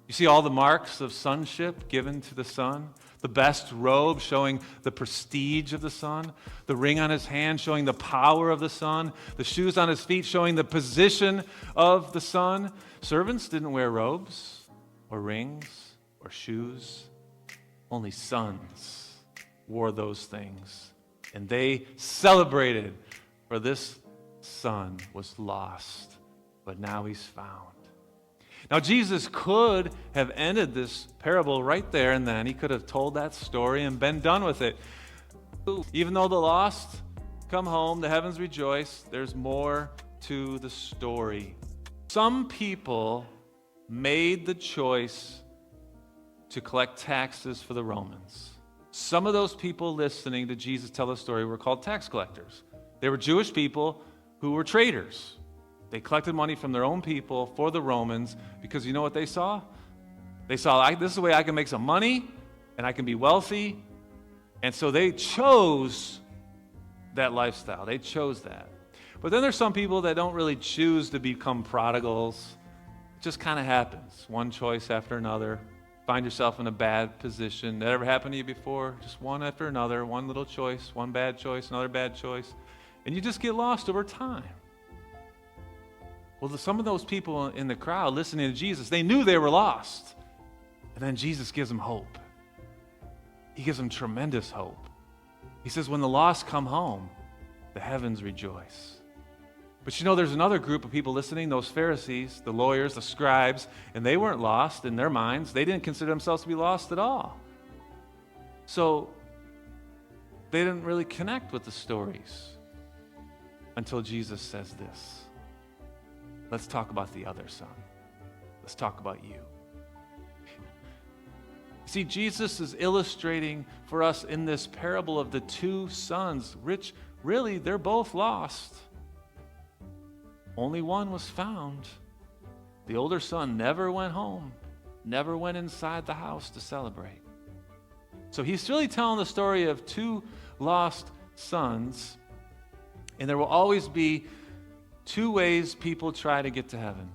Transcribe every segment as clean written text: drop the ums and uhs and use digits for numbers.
You see all the marks of sonship given to the Son, the best robe showing the prestige of the Son, the ring on his hand showing the power of the Son, the shoes on his feet showing the position of the Son. Servants didn't wear robes or rings or shoes. Only sons wore those things. And they celebrated, for this son was lost, but now he's found. Now, Jesus could have ended this parable right there and then. He could have told that story and been done with it. Even though the lost come home, the heavens rejoice, there's more to the story. Some people made the choice to collect taxes for the Romans. Some of those people listening to Jesus tell the story were called tax collectors. They were Jewish people who were traders. They collected money from their own people for the Romans because you know what they saw? They saw, this is the way I can make some money and I can be wealthy. And so they chose that lifestyle. They chose that. But then there's some people that don't really choose to become prodigals. It just kind of happens. One choice after another. Find yourself in a bad position. That ever happened to you before? Just one after another, one little choice, one bad choice, another bad choice. And you just get lost over time. Well, some of those people in the crowd listening to Jesus, they knew they were lost. And then Jesus gives them hope. He gives them tremendous hope. He says, when the lost come home, the heavens rejoice. But you know, there's another group of people listening, those Pharisees, the lawyers, the scribes, and they weren't lost in their minds. They didn't consider themselves to be lost at all. So they didn't really connect with the stories until Jesus says this. Let's talk about the other son. Let's talk about you. See, Jesus is illustrating for us in this parable of the two sons. Rich, really, they're both lost. Only one was found. The older son never went home, never went inside the house to celebrate. So he's really telling the story of two lost sons, and there will always be two ways people try to get to heaven.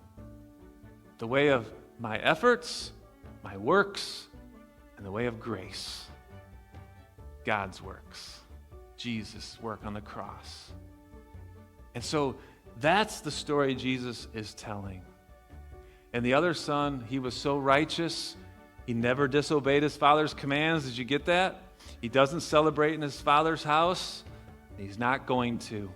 The way of my efforts, my works, and the way of grace. God's works. Jesus' work on the cross. And so that's the story Jesus is telling. And the other son, he was so righteous, he never disobeyed his father's commands. Did you get that? He doesn't celebrate in his father's house. He's not going to.